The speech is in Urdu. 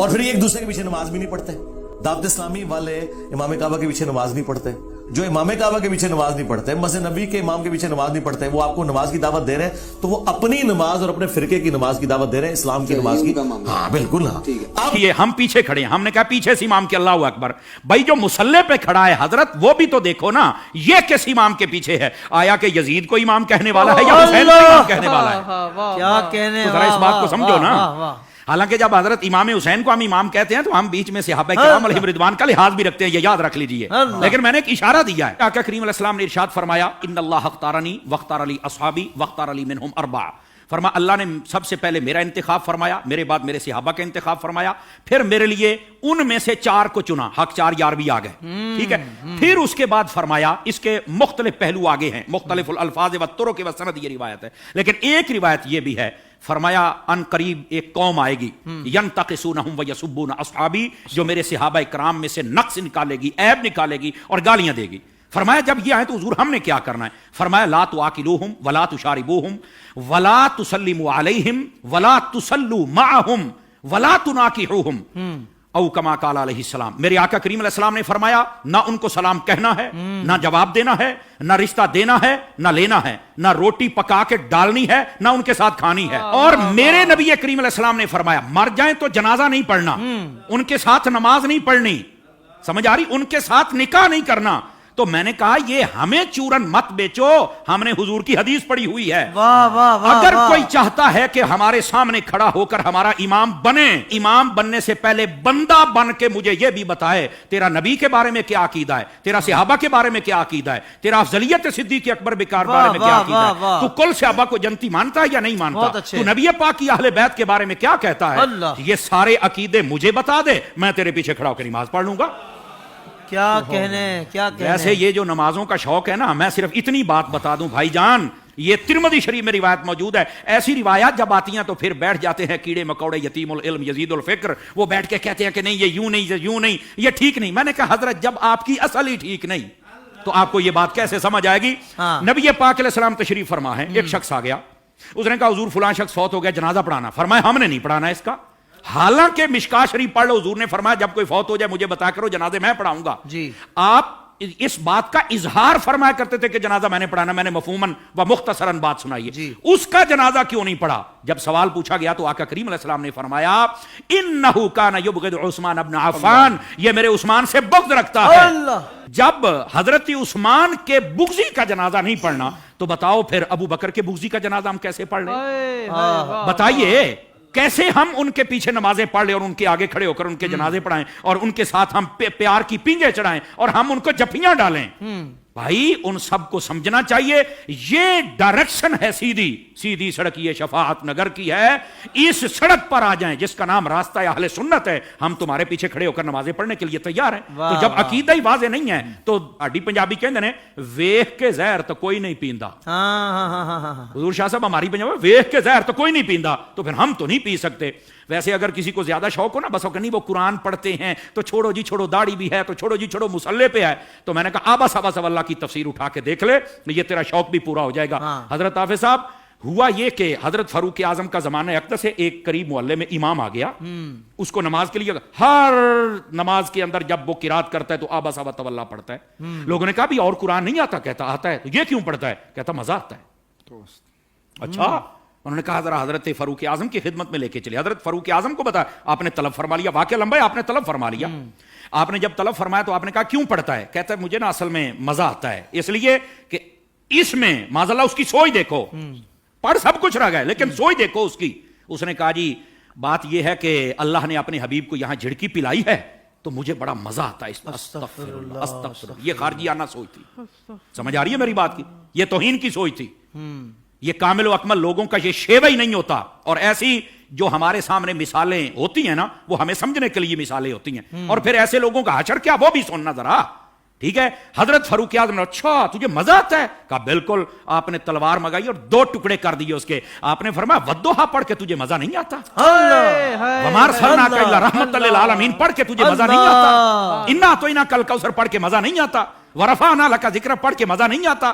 اور پھر یہ ایک دوسرے کے پیچھے نماز بھی نہیں پڑھتے. دعوت اسلامی والے امام کعبہ کے پیچھے نماز نہیں پڑھتے. جو امام کعبہ کے پیچھے نماز نہیں پڑھتے, مسجد نبی کے امام کے پیچھے نماز نہیں پڑھتے, وہ آپ کو نماز کی دعوت دے رہے ہیں تو وہ اپنی نماز اور اپنے فرقے کی نماز کی دعوت دے رہے ہیں, اسلام کی نماز کی. ہاں بالکل. ہاں یہ ہم پیچھے کھڑے ہیں, ہم نے کہا پیچھے سے امام کے اللہ اکبر. بھائی جو مصلی پہ کھڑا ہے حضرت وہ بھی تو دیکھو نا, یہ کس امام کے پیچھے ہے؟ آیا کہ یزید کو امام کہنے والا ہے یا حسین کو امام کہنے والا ہے؟ کیا کہنے, ذرا اس بات کو سمجھو نا. حالانکہ جب حضرت امام حسین کو ہم امام کہتے ہیں تو ہم بیچ میں صحابہ کرام علیہم رضوان کا لحاظ بھی رکھتے ہیں, یہ یاد رکھ لیجئے. لیکن میں نے ایک اشارہ دیا ہے. آقا کریم علیہ السلام نے ارشاد فرمایا ان اللہ اختارنی واختار لی اصحابی واختار لی منہم اربع. فرما اللہ نے سب سے پہلے میرا انتخاب فرمایا, میرے بعد میرے صحابہ کا انتخاب فرمایا, پھر میرے لیے ان میں سے 4 کو چنا. حق 4 یار بھی آ گئے, ٹھیک ہے. پھر اس کے بعد فرمایا, اس کے مختلف پہلو آگے ہیں, مختلف الفاظ و طرق و سند, یہ روایت ہے. لیکن ایک روایت یہ بھی ہے, فرمایا ان قریب ایک قوم آئے گی ینتقصونہم ویسبون اصحابی, جو میرے صحابہ کرام میں سے نقص نکالے گی, عیب نکالے گی اور گالیاں دے گی. فرمایا جب یہ آئے تو حضور ہم نے کیا کرنا ہے؟ فرمایا لا تواکلوہم ولا تشاربوہم ولا تسلموا علیہم ولا تسلوا معہم ولا تناکحوہم او کما قال علیہ السلام. میرے آقا کریم علیہ السلام نے فرمایا نہ ان کو سلام کہنا ہے, نہ جواب دینا ہے, نہ رشتہ دینا ہے, نہ لینا ہے, نہ روٹی پکا کے ڈالنی ہے, نہ ان کے ساتھ کھانی ہے. اور میرے نبی کریم علیہ السلام نے فرمایا مر جائیں تو جنازہ نہیں پڑھنا, ان کے ساتھ نماز نہیں پڑھنی, سمجھ آ رہی, ان کے ساتھ نکاح نہیں کرنا. تو میں نے کہا یہ ہمیں چورن مت بیچو, ہم نے حضور کی حدیث پڑھی ہوئی ہے. اگر کوئی چاہتا ہے کہ ہمارے سامنے کھڑا ہو کر ہمارا امام بنے, امام بننے سے پہلے بندہ بن کے مجھے یہ بھی بتائے تیرا نبی کے بارے میں کیا عقیدہ ہے, تیرا صحابہ کے بارے میں کیا عقیدہ ہے, تیرا افضلیت صدیق اکبر بکار بارے میں کیا عقیدہ ہے, تو کل صحابہ کو جنتی مانتا ہے یا نہیں مانتا, تو نبی پاک کی اہل بیت کے بارے میں کیا کہتا ہے, یہ سارے عقیدے مجھے بتا دے, میں تیرے پیچھے کھڑا ہو کے نماز پڑھ لوں گا. کیا کہنے, کیا کہنے. ویسے یہ جو نمازوں کا شوق ہے نا, میں صرف اتنی بات بتا دوں بھائی جان, یہ ترمذی شریف میں روایت موجود ہے. ایسی روایات جب آتی ہیں تو پھر بیٹھ جاتے ہیں کیڑے مکوڑے, یتیم العلم یزید الفکر, وہ بیٹھ کے کہتے ہیں کہ نہیں یہ یوں نہیں, یہ یوں نہیں, یہ ٹھیک نہیں. میں نے کہا حضرت جب آپ کی اصل ہی ٹھیک نہیں تو آپ کو یہ بات کیسے سمجھ آئے گی؟ نبی پاک علیہ السلام تشریف فرما ہے, ایک شخص آ گیا, اس نے کہا حضور فلاں شخص فوت ہو گیا, جنازہ پڑھانا. فرمایا ہم نے نہیں پڑھانا اس کا, حالانکہ مشکاہ شریف پڑھ لو, حضور نے فرمایا جب کوئی فوت ہو جائے مجھے بتا کرو, جنازے میں پڑھاؤں گا. آپ اس بات کا اظہار فرمایا کرتے تھے کہ جنازہ میں نے پڑھانا, میں نے مفہوماً و مختصراً بات سنائی. اس کا جنازہ کیوں نہیں پڑھا؟ جب سوال پوچھا گیا تو آقا کریم علیہ السلام نے فرمایا انہ کان یبغض عثمان ابن عفان, یہ میرے عثمان سے بغض رکھتا ہے. جب حضرت عثمان کے بغضی کا جنازہ نہیں پڑھنا تو بتاؤ پھر ابو بکر کے بغضی کا جنازہ ہم کیسے پڑھ لیں؟ بتائیے کیسے ہم ان کے پیچھے نمازیں پڑھ لیں اور ان کے آگے کھڑے ہو کر ان کے جنازے پڑھائیں اور ان کے ساتھ ہم پیار کی پینگیں چڑھائیں اور ہم ان کو جفیاں ڈالیں؟ بھائی ان سب کو سمجھنا چاہیے یہ ڈائریکشن ہے, سیدھی سڑک یہ شفاعت نگر کی ہے, اس سڑک پر آ جائیں جس کا نام راستہ اہل سنت ہے, ہم تمہارے پیچھے کھڑے ہو کر نمازیں پڑھنے کے لیے تیار ہیں. تو جب عقیدہ ہی واضح نہیں ہے تو آڈی پنجابی کہندے نے ویکھ کے زہر تو کوئی نہیں پیندا. حضور شاہ صاحب ہماری پنجابی ویکھ کے زہر تو کوئی نہیں پیندا, تو پھر ہم تو نہیں پی سکتے. ویسے اگر کسی کو زیادہ شوق ہو نا, بس نہیں وہ قرآن پڑھتے ہیں تو چھوڑو جی چھوڑو, داڑھی بھی ہے تو چھوڑو جی چھوڑو, مصلے پہ ہے, تو میں نے کہا آبا صاحب اللہ کی تفسیر اٹھا کے دیکھ لے, یہ تیرا شوق بھی پورا ہو جائے گا. حضرت حافظ صاحب ہوا یہ کہ حضرت فاروق اعظم کا زمانہ اقدس ہے, ایک قریب محلے میں امام آ گیا, اس کو نماز کے لیے ہر نماز کے اندر جب وہ قرات کرتا ہے تو آبا صاحب تولا پڑھتا ہے. لوگوں نے کہا بھی اور قرآن نہیں آتا؟ کہتا آتا ہے. تو یہ کیوں پڑھتا ہے؟ کہتا مزہ آتا ہے. اچھا, انہوں نے کہا ذرا حضرت فاروق اعظم کی خدمت میں لے کے چلے. حضرت فاروق اعظم کو بتا آپ نے طلب فرما لیا, واقعہ لمبا ہے, آپ نے طلب فرما لیا. آپ نے جب طلب فرمایا تو آپ نے کہا کیوں پڑھتا ہے؟ کہتا ہے مجھے نا اصل میں مزہ آتا ہے, اس لیے کہ اس میں معاذ اللہ اس کی سوچ دیکھو, پڑھ سب کچھ رہ گئے لیکن سوچ دیکھو اس کی. اس نے کہا جی بات یہ ہے کہ اللہ نے اپنے حبیب کو یہاں جھڑکی پلائی ہے تو مجھے بڑا مزہ آتا ہے. استغفر اللہ استغفر اللہ, یہ خارجی آنا سوچ تھی. سمجھ آ رہی ہے میری بات کی؟ یہ توہین کی سوچ تھی. یہ کامل و اکمل لوگوں کا یہ شیوہ ہی نہیں ہوتا. اور ایسی جو ہمارے سامنے مثالیں ہوتی ہیں نا, وہ ہمیں سمجھنے کے لیے مثالیں ہوتی ہیں. اور پھر ایسے لوگوں کا حشر کیا, وہ بھی سننا ذرا, ٹھیک ہے. حضرت فاروق اعظم نے اچھا تجھے مزہ آتا ہے؟ کہا بالکل. آپ نے تلوار منگائی اور 2 ٹکڑے کر دیے اس کے. آپ نے فرمایا ودوحا پڑھ کے تجھے مزہ نہیں آتا؟ وما ارسلناک الا رحمۃ للعالمین پڑھ کے تجھے مزہ نہیں آتا؟ انا اعطیناک الکوثر پڑھ کے مزہ نہیں آتا؟ ورفعنا لک ذکرک پڑھ کے مزہ نہیں آتا؟